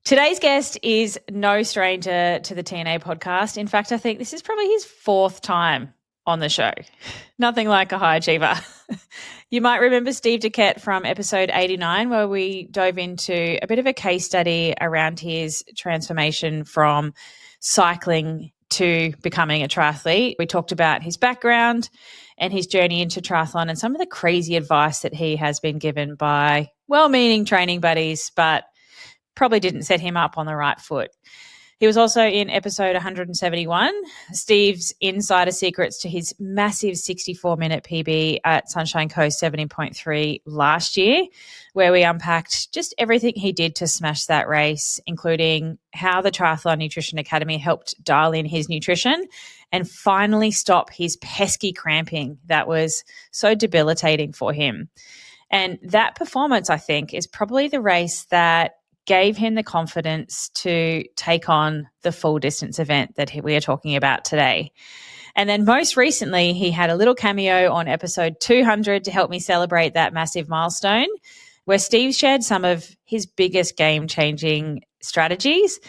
Today's guest is no stranger to the TNA podcast. In fact, I think this is probably his fourth time on the show. Nothing like a high achiever. You might remember Steve Duquette from episode 89, where we dove into a bit of a case study around his transformation from cycling to becoming a triathlete. We talked about his background and his journey into triathlon and some of the crazy advice that he has been given by well-meaning training buddies, but probably didn't set him up on the right foot. He was also in episode 171, Steve's insider secrets to his massive 64-minute PB at Sunshine Coast 70.3 last year, where we unpacked just everything he did to smash that race, including how the Triathlon Nutrition Academy helped dial in his nutrition and finally stop his pesky cramping that was so debilitating for him. And that performance, I think, is probably the race that gave him the confidence to take on the full distance event that we are talking about today. And then most recently, he had a little cameo on episode 200 to help me celebrate that massive milestone, where Steve shared some of his biggest game-changing strategies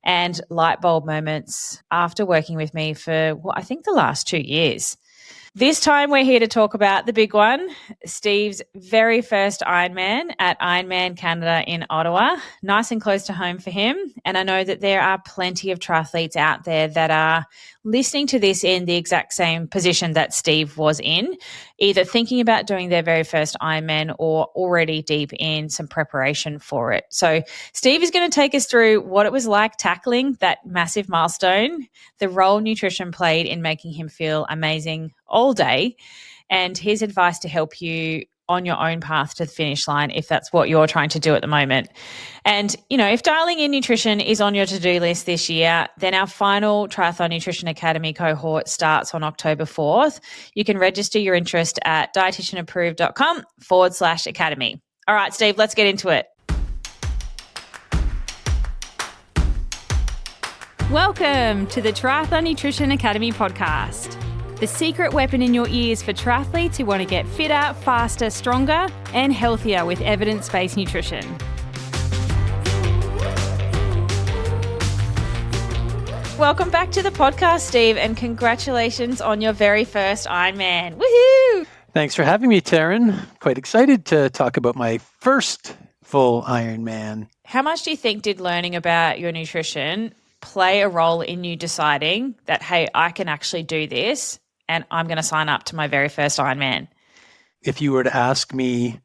and light bulb moments after working with me for, I think the last 2 years. This time we're here to talk about the big one, Steve's very first Ironman at Ironman Canada in Ottawa, nice and close to home for him. And I know that there are plenty of triathletes out there that are listening to this in the exact same position that Steve was in, either thinking about doing their very first Ironman or already deep in some preparation for it. So Steve is going to take us through what it was like tackling that massive milestone, the role nutrition played in making him feel amazing all day, and his advice to help you on your own path to the finish line if that's what you're trying to do at the moment. And, if dialing in nutrition is on your to-do list this year, then our final Triathlon Nutrition Academy cohort starts on October 4th. You can register your interest at dietitianapproved.com/academy. All right, Steve, let's get into it. Welcome to the Triathlon Nutrition Academy podcast. The secret weapon in your ears for triathletes who want to get fitter, faster, stronger, and healthier with evidence-based nutrition. Welcome back to the podcast, Steve, and congratulations on your very first Ironman. Woohoo! Thanks for having me, Taryn. Quite excited to talk about my first full Ironman. How much do you think did learning about your nutrition play a role in you deciding that, hey, I can actually do this and I'm going to sign up to my very first Ironman? If you were to ask me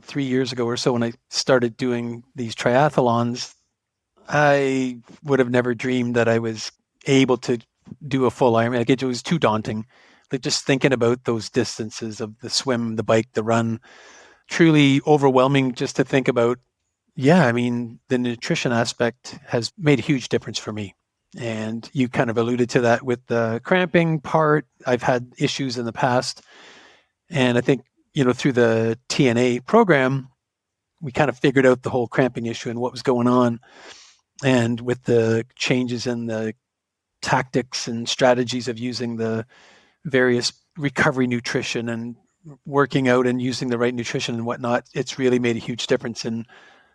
3 years ago or so when I started doing these triathlons, I would have never dreamed that I was able to do a full Ironman. Like, it was too daunting. Like, just thinking about those distances of the swim, the bike, the run, truly overwhelming just to think about. Yeah, I mean, the nutrition aspect has made a huge difference for me. And you kind of alluded to that with the cramping part. I've had issues in the past. And I think, through the TNA program, we kind of figured out the whole cramping issue and what was going on. And with the changes in the tactics and strategies of using the various recovery nutrition and working out and using the right nutrition and whatnot, it's really made a huge difference in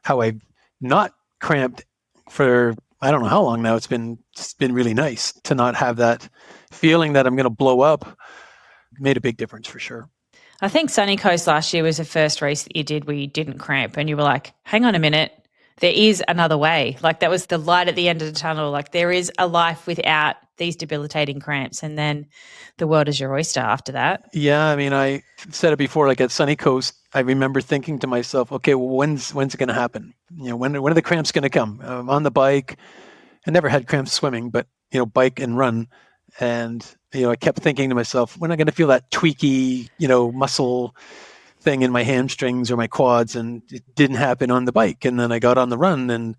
how I've not cramped for I don't know how long now. It's been really nice to not have that feeling that I'm going to blow up. Made a big difference for sure. I think Sunny Coast last year was the first race that you did where you didn't cramp and you were like, hang on a minute, there is another way. Like, that was the light at the end of the tunnel. Like, there is a life without these debilitating cramps. And then the world is your oyster after that. Yeah, I mean, I said it before, like at Sunny Coast, I remember thinking to myself, okay, well, when's it going to happen? When are the cramps going to come? I'm on the bike. I never had cramps swimming, but, bike and run. And, I kept thinking to myself, when am I going to feel that tweaky, muscle thing in my hamstrings or my quads? And it didn't happen on the bike. And then I got on the run and,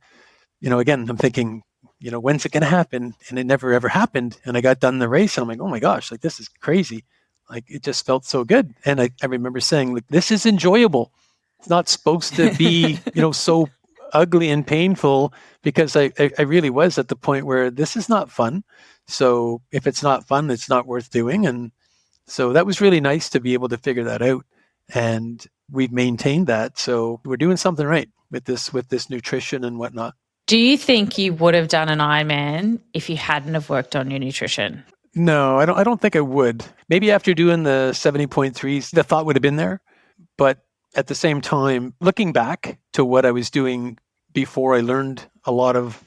again, I'm thinking, when's it going to happen? And it never, ever happened. And I got done the race and I'm like, oh my gosh, like, this is crazy. Like, it just felt so good. And I remember saying, like, this is enjoyable. It's not supposed to be, so ugly and painful, because I really was at the point where this is not fun. So if it's not fun, it's not worth doing. And so that was really nice to be able to figure that out. And we've maintained that. So we're doing something right with this nutrition and whatnot. Do you think you would have done an Ironman if you hadn't have worked on your nutrition? No, I don't think I would. Maybe after doing the 70.3s, the thought would have been there. But at the same time, looking back to what I was doing before I learned a lot of,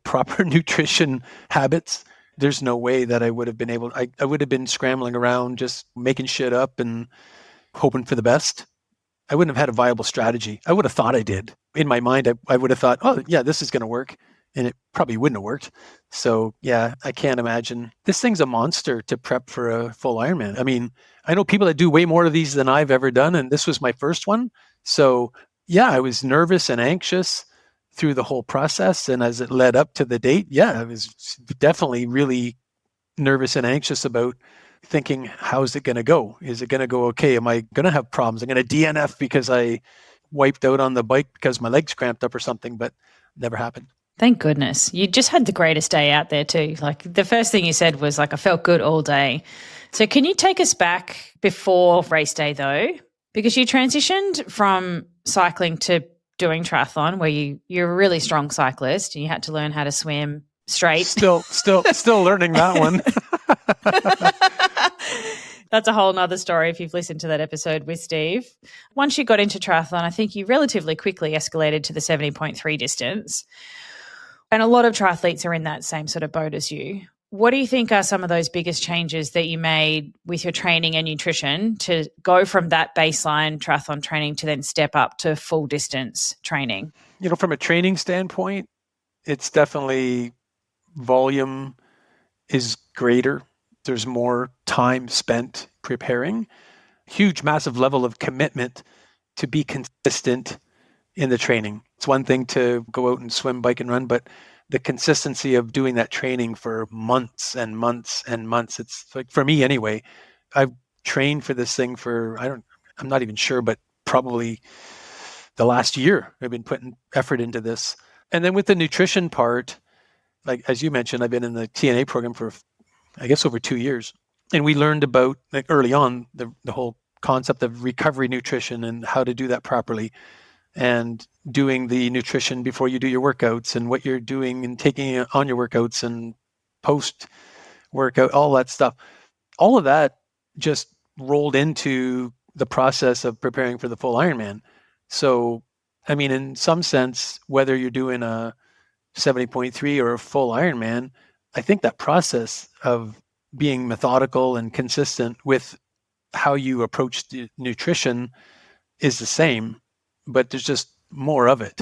proper nutrition habits, there's no way that I would have been able, I would have been scrambling around just making shit up and hoping for the best. I wouldn't have had a viable strategy. I would have thought I did. In my mind, I would have thought, oh, yeah, this is going to work. And it probably wouldn't have worked. So, yeah, I can't imagine. This thing's a monster to prep for a full Ironman. I mean, I know people that do way more of these than I've ever done. And this was my first one. So, yeah, I was nervous and anxious through the whole process. And as it led up to the date, yeah, I was definitely really nervous and anxious about thinking, how's it going to go? Is it going to go okay? Am I going to have problems? I'm going to DNF because I wiped out on the bike because my legs cramped up or something, but never happened. Thank goodness. You just had the greatest day out there too. Like the first thing you said was like, I felt good all day. So can you take us back before race day though? Because you transitioned from cycling to doing triathlon where you're a really strong cyclist and you had to learn how to swim straight. Still learning that one. That's a whole nother story if you've listened to that episode with Steve. Once you got into triathlon, I think you relatively quickly escalated to the 70.3 distance. And a lot of triathletes are in that same sort of boat as you. What do you think are some of those biggest changes that you made with your training and nutrition to go from that baseline triathlon training to then step up to full distance training? From a training standpoint, it's definitely volume is greater. There's more time spent preparing. Huge, massive level of commitment to be consistent in the training. It's one thing to go out and swim, bike, and run, but the consistency of doing that training for months and months and months. It's like, for me anyway, I've trained for this thing for, I'm not even sure, but probably the last year I've been putting effort into this. And then with the nutrition part, like, as you mentioned, I've been in the TNA program for, I guess, over 2 years. And we learned about, like, early on, the whole concept of recovery nutrition and how to do that properly, and doing the nutrition before you do your workouts and what you're doing and taking it on your workouts and post workout, all that stuff. All of that just rolled into the process of preparing for the full Ironman. So, I mean, in some sense, whether you're doing a 70.3 or a full Ironman, I think that process of being methodical and consistent with how you approach the nutrition is the same, but there's just more of it,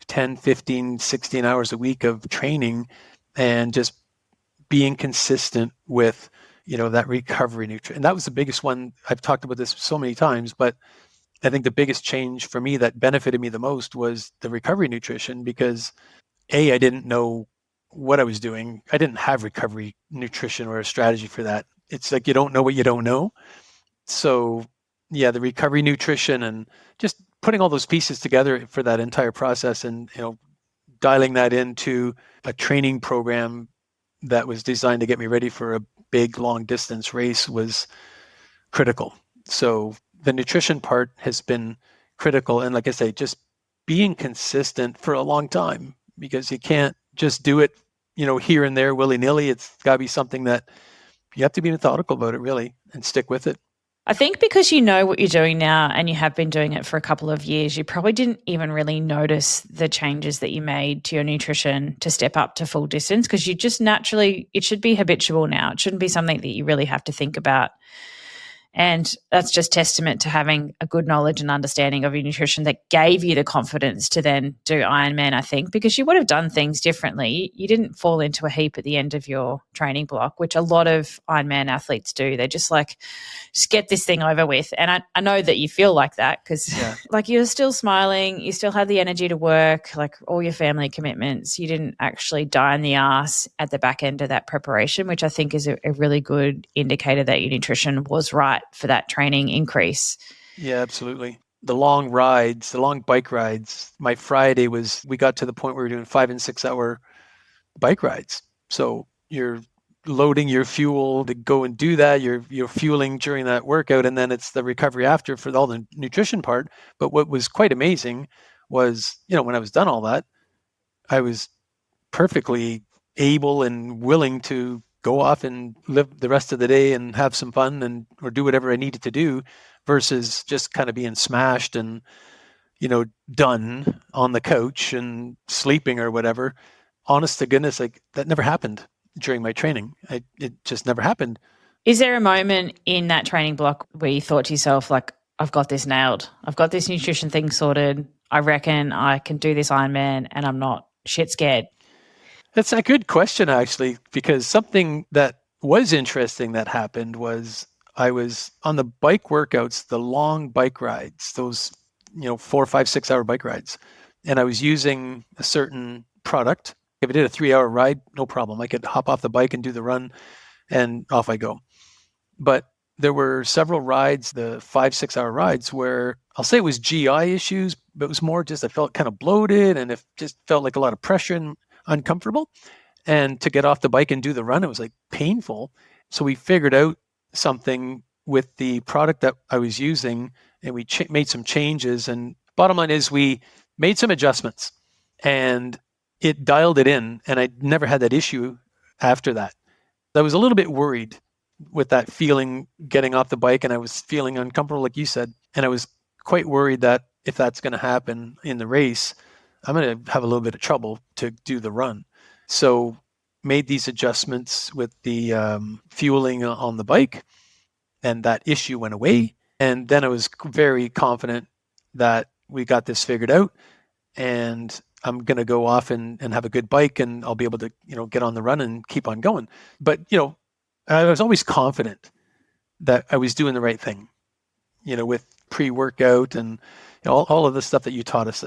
10, 15, 16 hours a week of training and just being consistent with, that recovery nutrition. And that was the biggest one. I've talked about this so many times, but I think the biggest change for me that benefited me the most was the recovery nutrition, because I didn't know what I was doing. I didn't have recovery nutrition or a strategy for that. It's like, you don't know what you don't know. So yeah, the recovery nutrition and just putting all those pieces together for that entire process, and, dialing that into a training program that was designed to get me ready for a big long distance race was critical. So the nutrition part has been critical. And like I say, just being consistent for a long time, because you can't just do it, here and there willy-nilly. It's got to be something that you have to be methodical about it, really, and stick with it. I think because you know what you're doing now and you have been doing it for a couple of years, you probably didn't even really notice the changes that you made to your nutrition to step up to full distance, because you just naturally, it should be habitual now. It shouldn't be something that you really have to think about. And that's just testament to having a good knowledge and understanding of your nutrition that gave you the confidence to then do Ironman, I think, because you would have done things differently. You didn't fall into a heap at the end of your training block, which a lot of Ironman athletes do. They're just like, just get this thing over with. And I know that you feel like that because like you're still smiling, you still have the energy to work, like all your family commitments. You didn't actually die in the ass at the back end of that preparation, which I think is a really good indicator that your nutrition was right for that training increase. Yeah, absolutely. The long rides, the long bike rides. My Friday we got to the point where we were doing 5 and 6 hour bike rides. So you're loading your fuel to go and do that. You're fueling during that workout, and then it's the recovery after for all the nutrition part. But what was quite amazing was, when I was done all that, I was perfectly able and willing to go off and live the rest of the day and have some fun and or do whatever I needed to do versus just kind of being smashed and done on the couch and sleeping or whatever. Honest to goodness, like that never happened during my training. It just never happened. Is there a moment in that training block where you thought to yourself, like, I've got this nailed. I've got this nutrition thing sorted. I reckon I can do this Ironman and I'm not shit scared? That's a good question, actually, because something that was interesting that happened was I was on the bike workouts, the long bike rides, those 4, 5, 6 hour bike rides, and I was using a certain product. If I did a 3 hour ride, no problem. I could hop off the bike and do the run, and off I go. But there were several rides, the 5, 6 hour rides, where I'll say it was GI issues, but it was more just I felt kind of bloated and it just felt like a lot of pressure and uncomfortable. And to get off the bike and do the run, it was like painful. So we figured out something with the product that I was using, and we made some changes. And bottom line is we made some adjustments and it dialed it in. And I never had that issue after that. I was a little bit worried with that feeling getting off the bike, and I was feeling uncomfortable, like you said. And I was quite worried that if that's going to happen in the race, I'm going to have a little bit of trouble to do the run. So made these adjustments with the fueling on the bike, and that issue went away. And then I was very confident that we got this figured out, and I'm going to go off and have a good bike, and I'll be able to, get on the run and keep on going. But, I was always confident that I was doing the right thing, with pre-workout and all of the stuff that you taught us.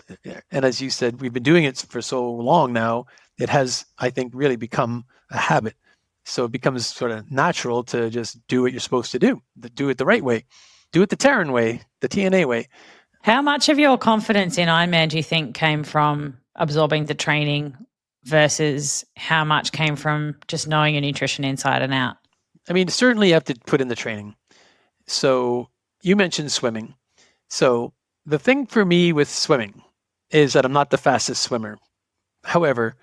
And as you said, we've been doing it for so long now, it has, I think, really become a habit. So it becomes sort of natural to just do what you're supposed to do it the right way, do it the Terran way, the TNA way. How much of your confidence in Ironman do you think came from absorbing the training versus how much came from just knowing your nutrition inside and out? I mean, certainly you have to put in the training. So you mentioned swimming. So the thing for me with swimming is that I'm not the fastest swimmer. However,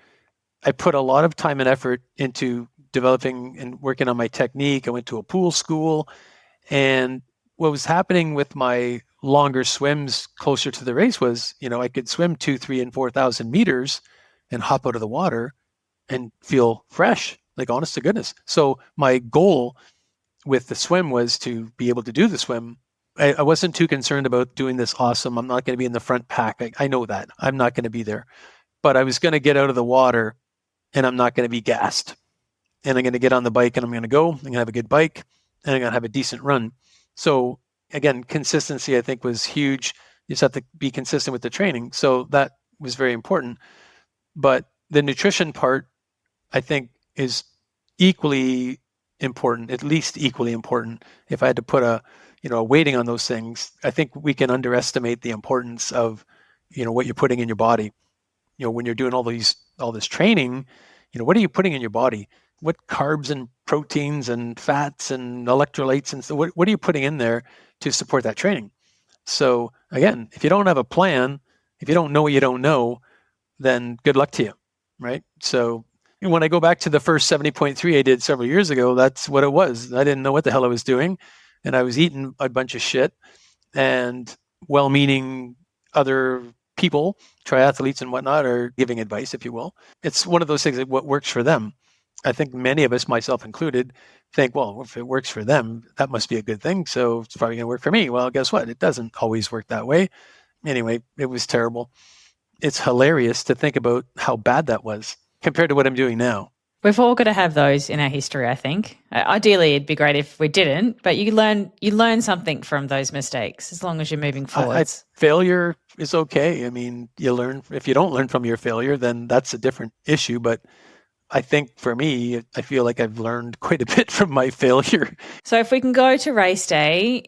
I put a lot of time and effort into developing and working on my technique. I went to a pool school, and what was happening with my longer swims closer to the race was, I could swim 2, 3, and 4,000 meters and hop out of the water and feel fresh, like honest to goodness. So my goal with the swim was to be able to do the swim. I wasn't too concerned about doing this awesome. I'm not going to be in the front pack. I know that. I'm not going to be there. But I was going to get out of the water and I'm not going to be gassed. And I'm going to get on the bike and I'm going to go. I'm going to have a good bike and I'm going to have a decent run. So again, consistency, I think, was huge. You just have to be consistent with the training. So that was very important. But the nutrition part, I think, is equally important, at least equally important. If I had to put a weighting on those things, I think we can underestimate the importance of, what you're putting in your body. When you're doing all this training, what are you putting in your body? What carbs and proteins and fats and electrolytes and so what are you putting in there to support that training? So again, if you don't have a plan, if you don't know what you don't know, then good luck to you, right? So when I go back to the first 70.3 I did several years ago, that's what it was. I didn't know what the hell I was doing, and I was eating a bunch of shit, and well-meaning other people, triathletes and whatnot, are giving advice, if you will. It's one of those things that what works for them. I think many of us, myself included, think, well, if it works for them, that must be a good thing. So it's probably going to work for me. Well, guess what? It doesn't always work that way. Anyway, it was terrible. It's hilarious to think about how bad that was compared to what I'm doing now. We've all got to have those in our history, I think. Ideally, it'd be great if we didn't, but you learn something from those mistakes as long as you're moving forwards. Failure is okay. I mean, you learn. If you don't learn from your failure, then that's a different issue. But I think for me, I feel like I've learned quite a bit from my failure. So if we can go to race day,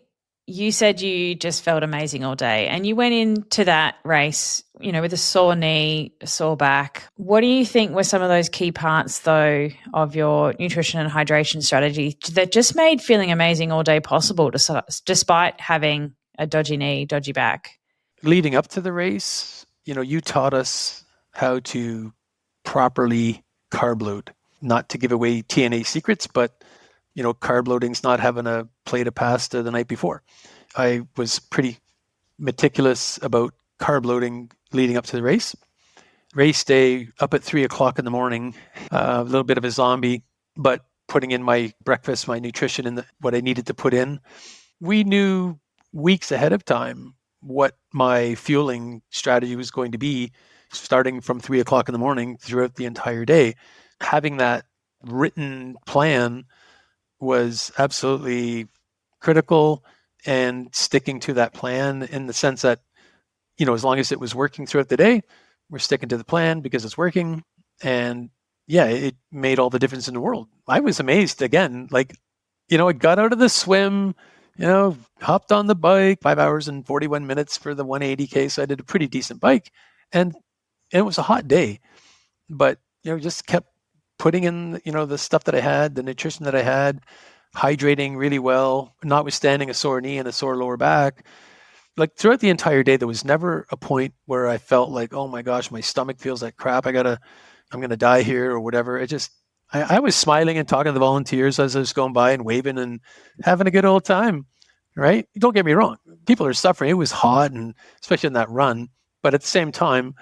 you said you just felt amazing all day and you went into that race, with a sore knee, a sore back. What do you think were some of those key parts, though, of your nutrition and hydration strategy that just made feeling amazing all day possible despite having a dodgy knee, dodgy back? Leading up to the race, you taught us how to properly carb load. Not to give away TNA secrets, but carb loading's not having a plate of pasta the night before. I was pretty meticulous about carb loading leading up to the race. Race day, up at 3:00 in the morning, a little bit of a zombie, but putting in my breakfast, my nutrition, and what I needed to put in. We knew weeks ahead of time what my fueling strategy was going to be, starting from 3:00 in the morning throughout the entire day. Having that written plan was absolutely critical, and sticking to that plan in the sense that, as long as it was working throughout the day, we're sticking to the plan because it's working. And yeah, it made all the difference in the world. I was amazed again, I got out of the swim, hopped on the bike, 5 hours and 41 minutes for the 180K. So I did a pretty decent bike, and it was a hot day, but, just kept putting in, the stuff that I had, the nutrition that I had, hydrating really well, notwithstanding a sore knee and a sore lower back. Like throughout the entire day, there was never a point where I felt like, oh my gosh, my stomach feels like crap. I'm going to die here or whatever. I was smiling and talking to the volunteers as I was going by and waving and having a good old time, right? Don't get me wrong. People are suffering. It was hot, and especially in that run. But at the same time,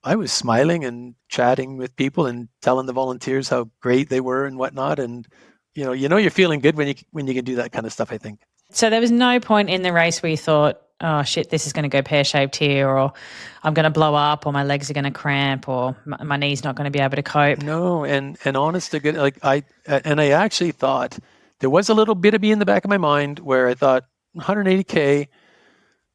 I was smiling and chatting with people and telling the volunteers how great they were and whatnot. And, you're feeling good when you can do that kind of stuff, I think. So there was no point in the race where you thought, oh shit, this is going to go pear-shaped here, or I'm going to blow up, or my legs are going to cramp, or my knee's not going to be able to cope. No, and honest to good, I actually thought there was a little bit of me in the back of my mind where I thought 180K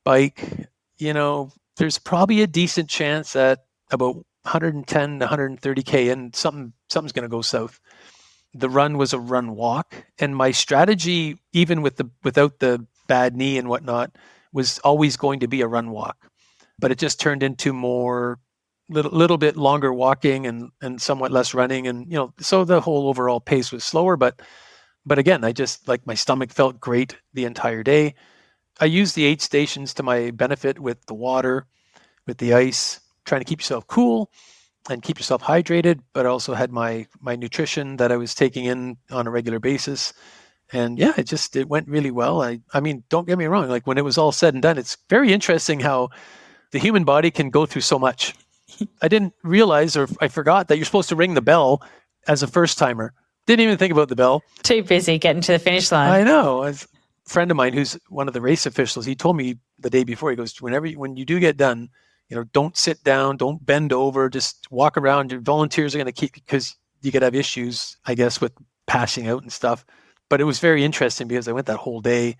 bike, there's probably a decent chance at about 110 to 130K and something's going to go south. The run was a run walk, and my strategy, even without the bad knee and whatnot, was always going to be a run walk. But it just turned into more little bit longer walking and somewhat less running, and so the whole overall pace was slower. But again, I just, like, my stomach felt great the entire day. I used the aid stations to my benefit with the water, with the ice, trying to keep yourself cool and keep yourself hydrated, but I also had my nutrition that I was taking in on a regular basis. And yeah, it went really well. I mean, don't get me wrong. Like, when it was all said and done, it's very interesting how the human body can go through so much. I didn't realize, or I forgot, that you're supposed to ring the bell as a first timer. Didn't even think about the bell. Too busy getting to the finish line. I know. As a friend of mine who's one of the race officials, he told me the day before, he goes, when you do get done, don't sit down, don't bend over, just walk around. Your volunteers are going to keep, because you could have issues, I guess, with passing out and stuff. But it was very interesting because I went that whole day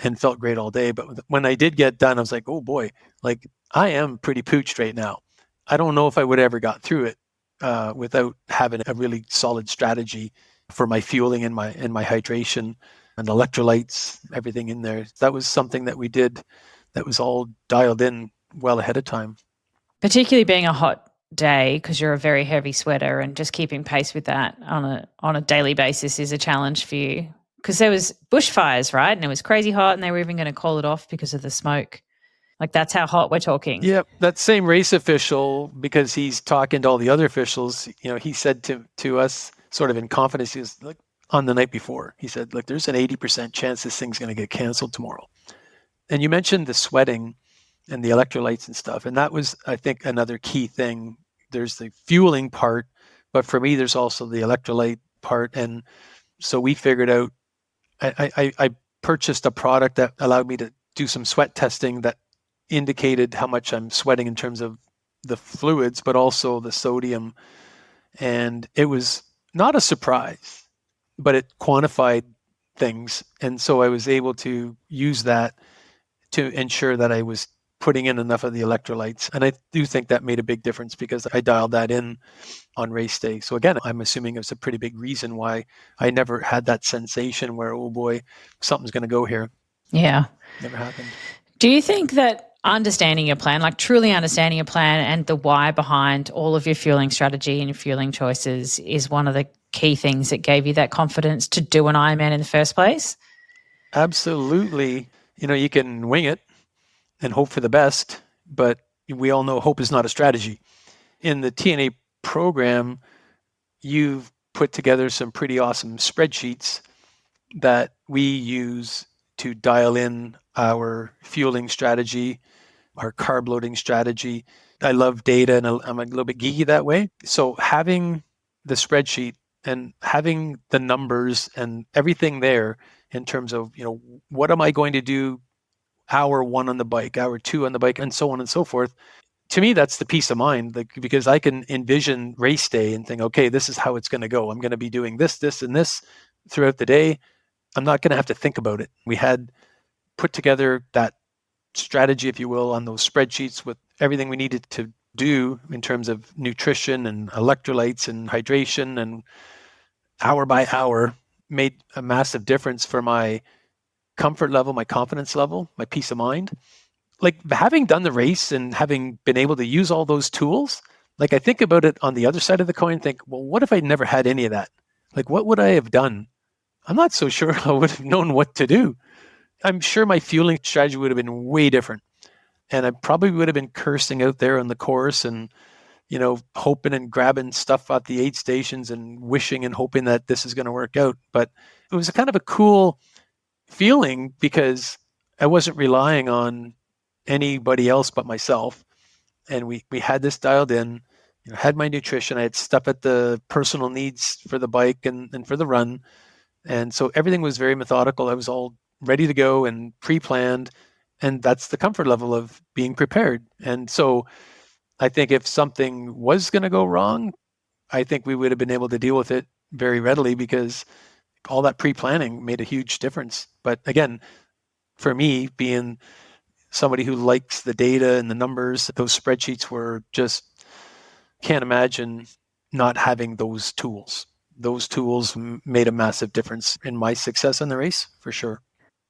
and felt great all day. But when I did get done, I was like, oh boy, like, I am pretty pooched right now. I don't know if I would ever got through it without having a really solid strategy for my fueling and my hydration and electrolytes, everything in there. That was something that we did that was all dialed in well ahead of time. Particularly being a hot day, because you're a very heavy sweater, and just keeping pace with that on a daily basis is a challenge for you. Because there was bushfires, right? And it was crazy hot, and they were even going to call it off because of the smoke. Like, that's how hot we're talking. Yeah, that same race official, because he's talking to all the other officials, he said to us, sort of in confidence, he was like, on the night before, he said, like, there's an 80% chance this thing's going to get canceled tomorrow. And you mentioned the sweating and the electrolytes and stuff. And that was, I think, another key thing. There's the fueling part, but for me, there's also the electrolyte part. And so we figured out, I purchased a product that allowed me to do some sweat testing that indicated how much I'm sweating in terms of the fluids, but also the sodium. And it was not a surprise, but it quantified things. And so I was able to use that to ensure that I was putting in enough of the electrolytes. And I do think that made a big difference because I dialed that in on race day. So again, I'm assuming it's a pretty big reason why I never had that sensation where, oh boy, something's going to go here. Yeah. Never happened. Do you think that understanding your plan, like truly understanding your plan and the why behind all of your fueling strategy and your fueling choices, is one of the key things that gave you that confidence to do an Ironman in the first place? Absolutely. You can wing it and hope for the best, but we all know hope is not a strategy. In the TNA program, you've put together some pretty awesome spreadsheets that we use to dial in our fueling strategy, our carb loading strategy. I love data and I'm a little bit geeky that way. So having the spreadsheet and having the numbers and everything there in terms of, what am I going to do hour one on the bike, hour two on the bike, and so on and so forth. To me, that's the peace of mind, like, because I can envision race day and think, okay, this is how it's going to go. I'm going to be doing this, this, and this throughout the day. I'm not going to have to think about it. We had put together that strategy, if you will, on those spreadsheets with everything we needed to do in terms of nutrition and electrolytes and hydration, and hour by hour made a massive difference for my comfort level, my confidence level, my peace of mind. Like, having done the race and having been able to use all those tools, like, I think about it on the other side of the coin, think, well, what if I never had any of that? Like, what would I have done? I'm not so sure I would have known what to do. I'm sure my fueling strategy would have been way different. And I probably would have been cursing out there on the course and, hoping and grabbing stuff at the aid stations and wishing and hoping that this is going to work out. But it was a kind of a cool feeling because I wasn't relying on anybody else but myself. And we had this dialed in, had my nutrition. I had stuff at the personal needs for the bike and for the run. And so everything was very methodical. I was all ready to go and pre-planned. And that's the comfort level of being prepared. And so I think if something was going to go wrong, I think we would have been able to deal with it very readily because all that pre-planning made a huge difference. But again, for me, being somebody who likes the data and the numbers, those spreadsheets were just, can't imagine not having those tools. Those tools made a massive difference in my success in the race, for sure.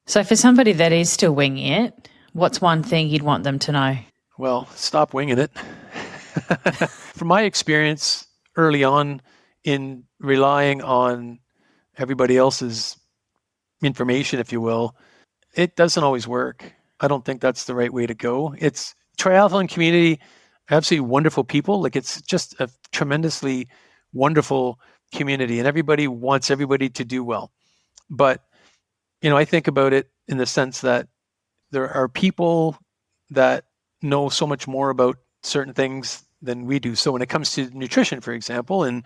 So for somebody that is still winging it, what's one thing you'd want them to know? Well, stop winging it. From my experience early on in relying on everybody else's information, if you will, it doesn't always work. I don't think that's the right way to go. It's triathlon community, absolutely wonderful people. Like, it's just a tremendously wonderful community and everybody wants everybody to do well. But, I think about it in the sense that there are people that know so much more about certain things than we do. So when it comes to nutrition, for example, and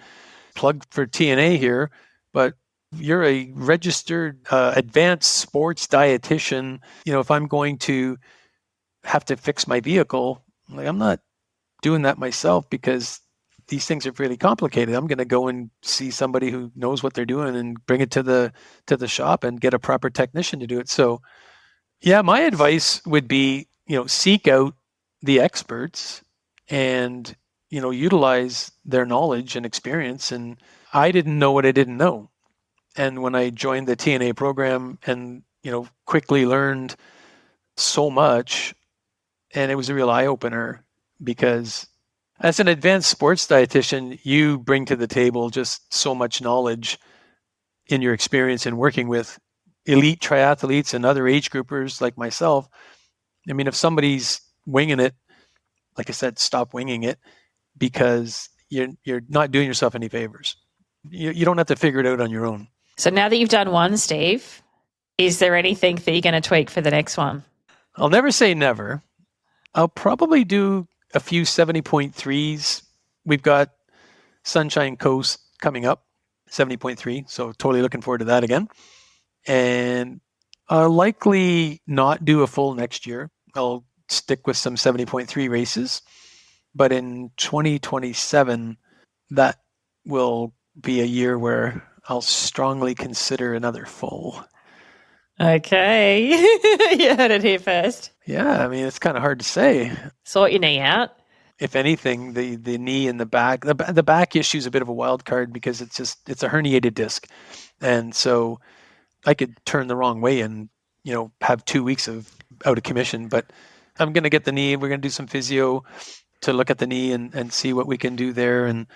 plug for TNA here, but you're a registered advanced sports dietitian. If I'm going to have to fix my vehicle, like, I'm not doing that myself because these things are really complicated. I'm going to go and see somebody who knows what they're doing and bring it to the shop and get a proper technician to do it. So yeah, my advice would be, seek out the experts and, utilize their knowledge and experience. And I didn't know what I didn't know. And when I joined the TNA program and, quickly learned so much, and it was a real eye opener because as an advanced sports dietitian, you bring to the table just so much knowledge in your experience in working with elite triathletes and other age groupers like myself. I mean, if somebody's winging it, like I said, stop winging it because you're not doing yourself any favors. You don't have to figure it out on your own. So now that you've done one, Steve, is there anything that you're going to tweak for the next one? I'll never say never. I'll probably do a few 70.3s. We've got Sunshine Coast coming up, 70.3. So totally looking forward to that again. And I'll likely not do a full next year. I'll stick with some 70.3 races. But in 2027, that will be a year where I'll strongly consider another full. Okay. You heard it here first. Yeah, I mean, it's kind of hard to say. Sort your knee out. If anything, the knee and the back issue is a bit of a wild card because it's a herniated disc. And so I could turn the wrong way and, have 2 weeks of out of commission. But I'm going to get the knee. We're going to do some physio to look at the knee and see what we can do there and,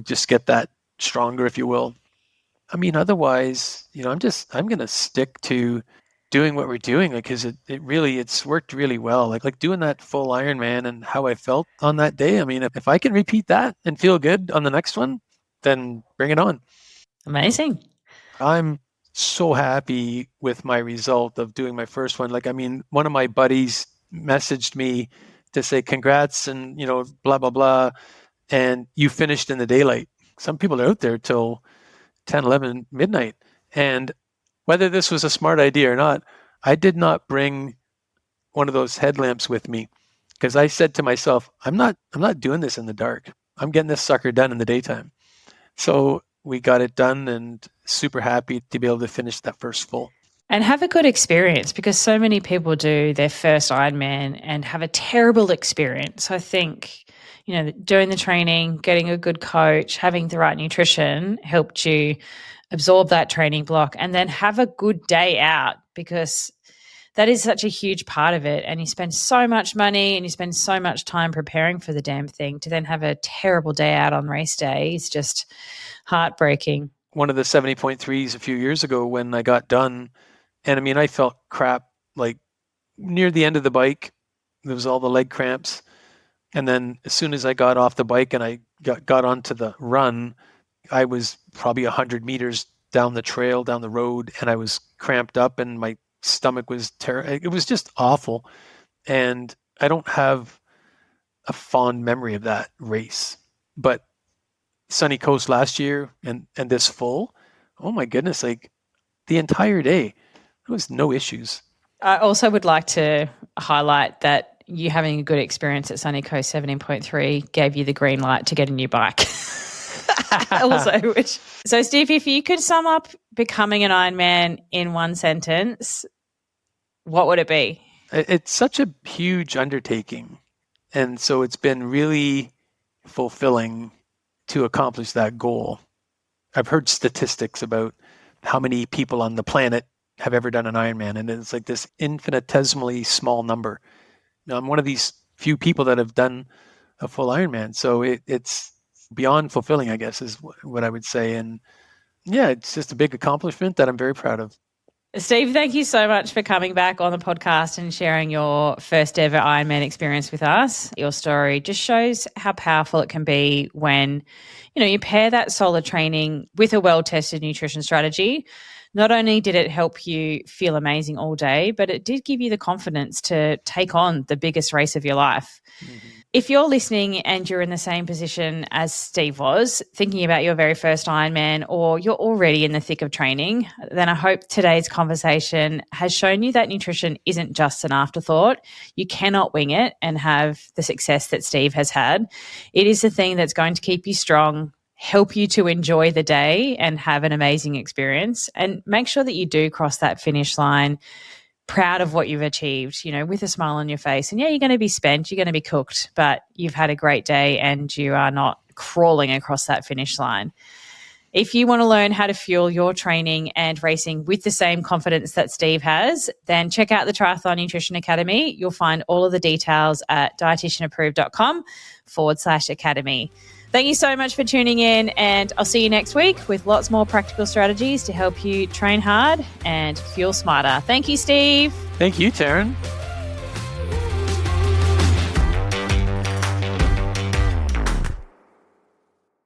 just get that stronger, if you will. I mean, otherwise, I'm going to stick to doing what we're doing, like, because it's worked really well. Like doing that full Ironman and how I felt on that day. I mean, if I can repeat that and feel good on the next one, then bring it on. Amazing. I'm so happy with my result of doing my first one. Like, I mean, one of my buddies messaged me to say congrats and, blah, blah, blah. And you finished in the daylight. Some people are out there till 10, 11, midnight. And whether this was a smart idea or not, I did not bring one of those headlamps with me because I said to myself, I'm not doing this in the dark. I'm getting this sucker done in the daytime. So we got it done and super happy to be able to finish that first full. And have a good experience, because so many people do their first Ironman and have a terrible experience. I think, doing the training, getting a good coach, having the right nutrition helped you absorb that training block and then have a good day out, because that is such a huge part of it. And you spend so much money and you spend so much time preparing for the damn thing, to then have a terrible day out on race day is just heartbreaking. One of the 70.3s a few years ago when I got done, and I mean, I felt crap, like near the end of the bike, there was all the leg cramps. And then as soon as I got off the bike and I got onto the run, I was probably 100 meters down the trail, down the road, and I was cramped up and my stomach was terrible. It was just awful. And I don't have a fond memory of that race. But Sunny Coast last year and this full, oh my goodness, like the entire day, there was no issues. I also would like to highlight that you having a good experience at Sunny Coast 17.3 gave you the green light to get a new bike. So Steve, if you could sum up becoming an Ironman in one sentence, what would it be? It's such a huge undertaking. And so it's been really fulfilling to accomplish that goal. I've heard statistics about how many people on the planet have ever done an Ironman, and it's like this infinitesimally small number. Now, I'm one of these few people that have done a full Ironman, so it's beyond fulfilling, I guess, is what I would say. And yeah, it's just a big accomplishment that I'm very proud of. Steve, thank you so much for coming back on the podcast and sharing your first ever Ironman experience with us. Your story just shows how powerful it can be when, you pair that solid training with a well-tested nutrition strategy. Not only did it help you feel amazing all day, but it did give you the confidence to take on the biggest race of your life. Mm-hmm. If you're listening and you're in the same position as Steve was, thinking about your very first Ironman, or you're already in the thick of training, then I hope today's conversation has shown you that nutrition isn't just an afterthought. You cannot wing it and have the success that Steve has had. It is the thing that's going to keep you strong, help you to enjoy the day and have an amazing experience, and make sure that you do cross that finish line proud of what you've achieved, with a smile on your face. And yeah, you're going to be spent, you're going to be cooked, but you've had a great day and you are not crawling across that finish line. If you want to learn how to fuel your training and racing with the same confidence that Steve has, then check out the Triathlon Nutrition Academy. You'll find all of the details at dietitianapproved.com/academy. Thank you so much for tuning in, and I'll see you next week with lots more practical strategies to help you train hard and fuel smarter. Thank you, Steve. Thank you, Taryn.